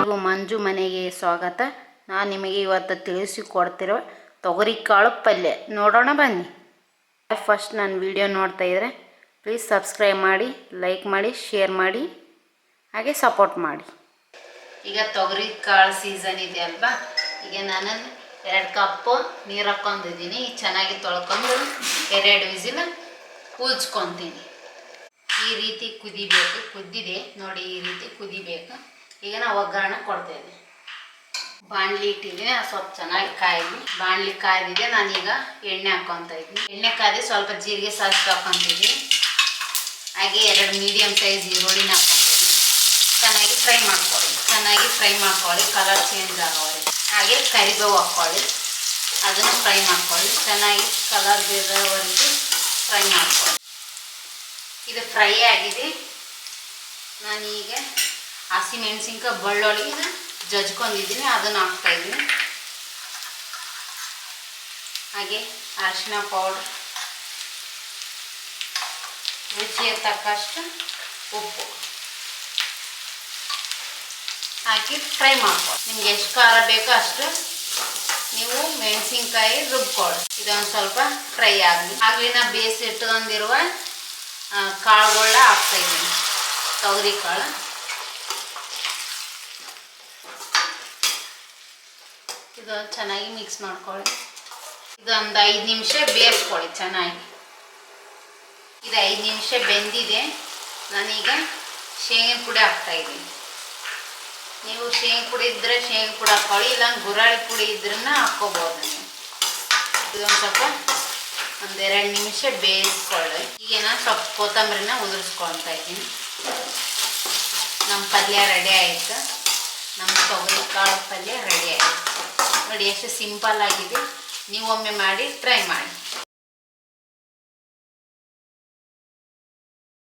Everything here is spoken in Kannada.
ಎಲ್ರಿಗೂ ಮಂಜು ಮನೆಗೆ ಸ್ವಾಗತ. ನಾನು ನಿಮಗೆ ಇವತ್ತು ತಿಳಿಸಿಕೊಡ್ತಿರೋ ತೊಗರಿಕಾಳು ಪಲ್ಯ ನೋಡೋಣ ಬನ್ನಿ. ಫಸ್ಟ್ ನನ್ನ ವಿಡಿಯೋ ನೋಡ್ತಾ ಇದ್ದರೆ ಪ್ಲೀಸ್ ಸಬ್ಸ್ಕ್ರೈಬ್ ಮಾಡಿ, ಲೈಕ್ ಮಾಡಿ, ಶೇರ್ ಮಾಡಿ, ಹಾಗೆ ಸಪೋರ್ಟ್ ಮಾಡಿ. ಈಗ ತೊಗರಿಕಾಳು ಸೀಸನ್ ಇದೆ ಅಲ್ವಾ. ಈಗ ನಾನು 2 ಕಪ್ ನೀರು ಹಾಕ್ಕೊಂಡಿದ್ದೀನಿ. ಚೆನ್ನಾಗಿ ತೊಳ್ಕೊಂಡು 2 ವಿಸಿಲ್ ಕೂಗಿಸ್ಕೊತೀನಿ. ಈ ರೀತಿ ಕುದಿಬೇಕು. ಕುದ್ದಿದೆ ನೋಡಿ, ಈ ರೀತಿ ಕುದಿಬೇಕು. ಈಗ ನಾವು ಒಗ್ಗರಣೆ ಕೊಡ್ತೇವೆ. ಬಾಣಲಿ ಇಟ್ಟಿದ್ದೀನಿ, ಸ್ವಲ್ಪ ಚೆನ್ನಾಗಿ ಕಾಯಿಲಿ. ಬಾಣಲಿ ಕಾಯ್ದಿದೆ, ನಾನೀಗ ಎಣ್ಣೆ ಹಾಕ್ಕೊತ ಇದ್ದೀನಿ. ಎಣ್ಣೆ ಕಾಯ್ದು ಸ್ವಲ್ಪ ಜೀರಿಗೆ ಸಾಸಿವೆ ಹಾಕ್ಕೊತಿದ್ದೀನಿ. ಹಾಗೆ 2 ಮೀಡಿಯಮ್ ಸೈಜ್ ಈರುಳ್ಳಿನ ಹಾಕ್ಕೊತೀನಿ. ಚೆನ್ನಾಗಿ ಫ್ರೈ ಮಾಡ್ಕೊಳ್ಳಿ. ಕಲರ್ ಚೇಂಜ್ ಆಗೋರಿ. ಹಾಗೆ ಕರಿಬೇವು ಹಾಕ್ಕೊಳ್ಳಿ, ಅದನ್ನು ಫ್ರೈ ಮಾಡ್ಕೊಳ್ಳಿ. ಚೆನ್ನಾಗಿ ಕಲರ್ ಬೇರೆವರೆಗೂ ಫ್ರೈ ಮಾಡ್ಕೊಳ್ಳಿ. ಇದು ಫ್ರೈ ಆಗಿದೆ. ನಾನೀಗ ಹಸಿಮೆಣಸಿನ್ಕಾಯಿ ಬೆಳ್ಳುಳ್ಳಿನ ಜಜ್ಕೊಂಡಿದ್ದೀನಿ, ಅದನ್ನು ಹಾಕ್ತಾಯಿದ್ದೀನಿ. ಹಾಗೆ ಅರಿಶಿನ ಪೌಡ್ರ್, ರುಚಿಗೆ ತಕ್ಕಷ್ಟು ಉಪ್ಪು ಹಾಕಿ ಫ್ರೈ ಮಾಡ್ಕೊಳ್ಳಿ. ನಿಮ್ಗೆ ಎಷ್ಟು ಖಾರ ಬೇಕೋ ಅಷ್ಟು ನೀವು ಮೆಣಸಿನ್ಕಾಯಿ ರುಬ್ಕೊಳ್ಳಿ. ಇದೊಂದು ಸ್ವಲ್ಪ ಫ್ರೈ ಆಗಲಿ. ಆಗಲಿನ ಬೇಯಿಸಿಟ್ಕೊಂಡಿರುವ ಕಾಳುಗಳನ್ನ ಹಾಕ್ತಾಯಿದ್ದೀನಿ. ತೊಗರಿ ಕಾಳು ಇದು ಚೆನ್ನಾಗಿ ಮಿಕ್ಸ್ ಮಾಡ್ಕೊಳ್ಳಿ. ಇದೊಂದು 5 ನಿಮಿಷ ಬೇಯಿಸ್ಕೊಳ್ಳಿ ಚೆನ್ನಾಗಿ. ಇದು 5 ನಿಮಿಷ ಬೆಂದಿದೆ. ನಾನೀಗ ಶೇಂಗಿನ ಪುಡಿ ಹಾಕ್ತಾಯಿದ್ದೀನಿ. ನೀವು ಶೇಂಗಿ ಪುಡಿ ಇದ್ದರೆ ಶೇಂಗಿ ಪುಡಿ ಹಾಕ್ಕೊಳ್ಳಿ, ಇಲ್ಲ ಗುರಾಳಿ ಪುಡಿ ಇದ್ರೂ ಹಾಕ್ಕೋಬೋದು ನೀವು. ಇದೊಂದು ಸ್ವಲ್ಪ 1-2 ನಿಮಿಷ ಬೇಯಿಸ್ಕೊಳ್ಳಿ. ಈಗ ನಾನು ಸ್ವಲ್ಪ ಕೊತ್ತಂಬರಿನ ಉದುರಿಸ್ಕೊಳ್ತಾ ಇದ್ದೀನಿ. ನಮ್ಮ ಪಲ್ಯ ರೆಡಿ ಆಯಿತು. ನಮ್ಮ ತೊಗರಿಕಾಳು ಪಲ್ಯ ರೆಡಿ ಆಯಿತು ನೋಡಿ. ಎಷ್ಟು ಸಿಂಪಲ್ ಆಗಿದೆ. ನೀವು ಒಮ್ಮೆ ಮಾಡಿ ಟ್ರೈ ಮಾಡಿ.